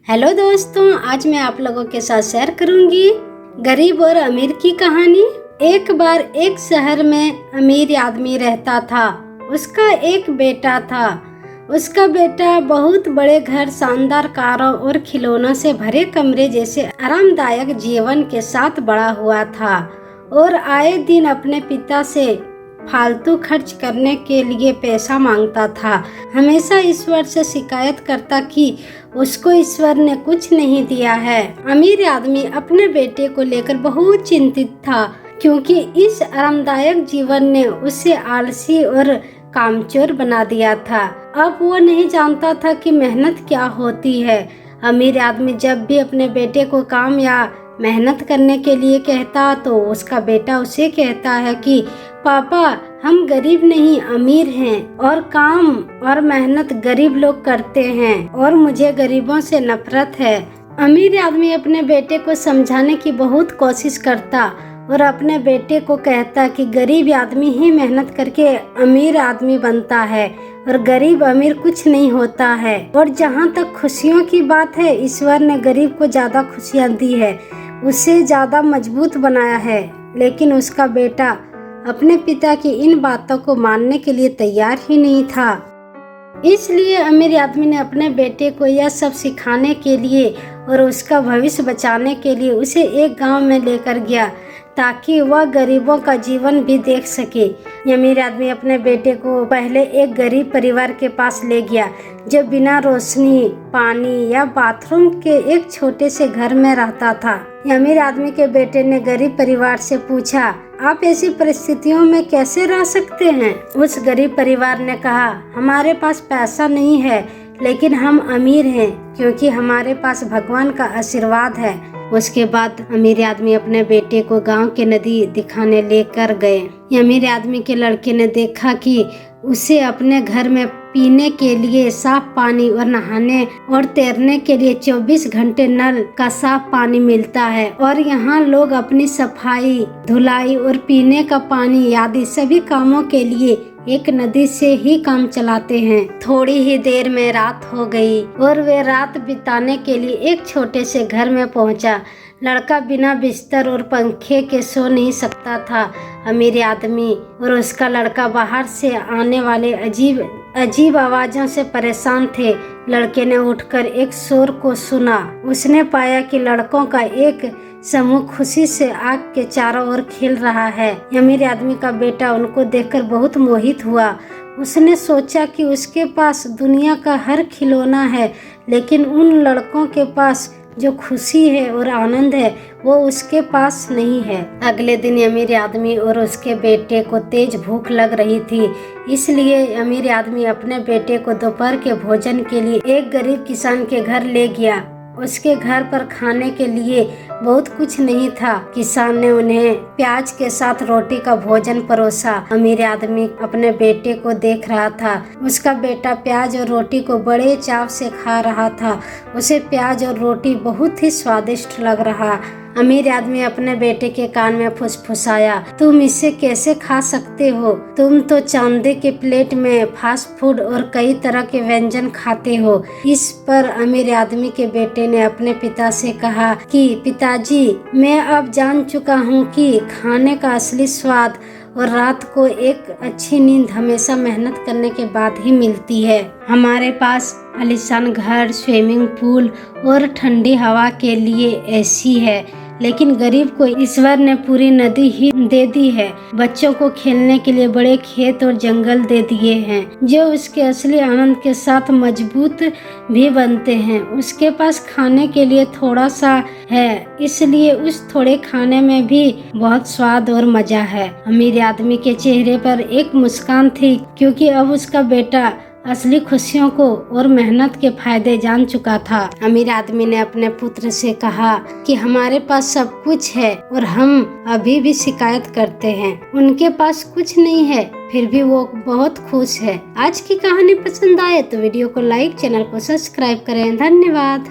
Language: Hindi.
हेलो दोस्तों, आज मैं आप लोगों के साथ शेयर करूंगी गरीब और अमीर की कहानी। एक बार एक शहर में अमीर आदमी रहता था। उसका एक बेटा था। उसका बेटा बहुत बड़े घर, शानदार कारों और खिलौनों से भरे कमरे जैसे आरामदायक जीवन के साथ बड़ा हुआ था और आए दिन अपने पिता से फालतू खर्च करने के लिए पैसा मांगता था। हमेशा ईश्वर से शिकायत करता कि उसको ईश्वर ने कुछ नहीं दिया है। अमीर आदमी अपने बेटे को लेकर बहुत चिंतित था, क्योंकि इस आरामदायक जीवन ने उसे आलसी और कामचोर बना दिया था। अब वो नहीं जानता था कि मेहनत क्या होती है। अमीर आदमी जब भी अपने बेटे को काम या मेहनत करने के लिए कहता तो उसका बेटा उसे कहता है कि पापा, हम गरीब नहीं अमीर हैं और काम और मेहनत गरीब लोग करते हैं और मुझे गरीबों से नफरत है। अमीर आदमी अपने बेटे को समझाने की बहुत कोशिश करता और अपने बेटे को कहता कि गरीब आदमी ही मेहनत करके अमीर आदमी बनता है और गरीब अमीर कुछ नहीं होता है। और जहाँ तक खुशियों की बात है, ईश्वर ने गरीब को ज्यादा खुशियाँ दी है, उसे ज्यादा मजबूत बनाया है। लेकिन उसका बेटा अपने पिता की इन बातों को मानने के लिए तैयार ही नहीं था। इसलिए अमीर आदमी ने अपने बेटे को यह सब सिखाने के लिए और उसका भविष्य बचाने के लिए उसे एक गांव में लेकर गया, ताकि वह गरीबों का जीवन भी देख सके। अमीर आदमी अपने बेटे को पहले एक गरीब परिवार के पास ले गया, जो बिना रोशनी, पानी या बाथरूम के एक छोटे से घर में रहता था। अमीर आदमी के बेटे ने गरीब परिवार से पूछा, आप ऐसी परिस्थितियों में कैसे रह सकते हैं? उस गरीब परिवार ने कहा, हमारे पास पैसा नहीं है, लेकिन हम अमीर हैं क्योंकि हमारे पास भगवान का आशीर्वाद है। उसके बाद अमीर आदमी अपने बेटे को गांव के नदी दिखाने लेकर गए। अमीर आदमी के लड़के ने देखा कि उसे अपने घर में पीने के लिए साफ पानी और नहाने और तैरने के लिए 24 घंटे नल का साफ पानी मिलता है, और यहाँ लोग अपनी सफाई, धुलाई और पीने का पानी आदि सभी कामों के लिए एक नदी से ही काम चलाते हैं। थोड़ी ही देर में रात हो गई और वे रात बिताने के लिए एक छोटे से घर में पहुंचा। लड़का बिना बिस्तर और पंखे के सो नहीं सकता था। अमीर आदमी और उसका लड़का बाहर से आने वाले अजीब आवाजों से परेशान थे। लड़के ने उठकर एक शोर को सुना। उसने पाया कि लड़कों का एक समूह खुशी से आग के चारों ओर खेल रहा है। अमीर आदमी का बेटा उनको देखकर बहुत मोहित हुआ। उसने सोचा कि उसके पास दुनिया का हर खिलौना है, लेकिन उन लड़कों के पास जो खुशी है और आनंद है वो उसके पास नहीं है। अगले दिन अमीर आदमी और उसके बेटे को तेज भूख लग रही थी, इसलिए अमीर आदमी अपने बेटे को दोपहर के भोजन के लिए एक गरीब किसान के घर ले गया। उसके घर पर खाने के लिए बहुत कुछ नहीं था। किसान ने उन्हें प्याज के साथ रोटी का भोजन परोसा। अमीर आदमी अपने बेटे को देख रहा था। उसका बेटा प्याज और रोटी को बड़े चाव से खा रहा था। उसे प्याज और रोटी बहुत ही स्वादिष्ट लग रहा। अमीर आदमी अपने बेटे के कान में फुसफुसाया, तुम इसे कैसे खा सकते हो? तुम तो चांदी के प्लेट में फास्ट फूड और कई तरह के व्यंजन खाते हो। इस पर अमीर आदमी के बेटे ने अपने पिता से कहा कि पिताजी, मैं अब जान चुका हूँ कि खाने का असली स्वाद और रात को एक अच्छी नींद हमेशा मेहनत करने के बाद ही मिलती है। हमारे पास आलीशान घर, स्विमिंग पूल और ठंडी हवा के लिए एसी है, लेकिन गरीब को ईश्वर ने पूरी नदी ही दे दी है। बच्चों को खेलने के लिए बड़े खेत और जंगल दे दिए हैं, जो उसके असली आनंद के साथ मजबूत भी बनते हैं। उसके पास खाने के लिए थोड़ा सा है, इसलिए उस थोड़े खाने में भी बहुत स्वाद और मजा है। अमीर आदमी के चेहरे पर एक मुस्कान थी, क्योंकि अब उसका बेटा असली खुशियों को और मेहनत के फायदे जान चुका था। अमीर आदमी ने अपने पुत्र से कहा कि हमारे पास सब कुछ है और हम अभी भी शिकायत करते हैं। उनके पास कुछ नहीं है, फिर भी वो बहुत खुश है। आज की कहानी पसंद आए तो वीडियो को लाइक, चैनल को सब्सक्राइब करें। धन्यवाद।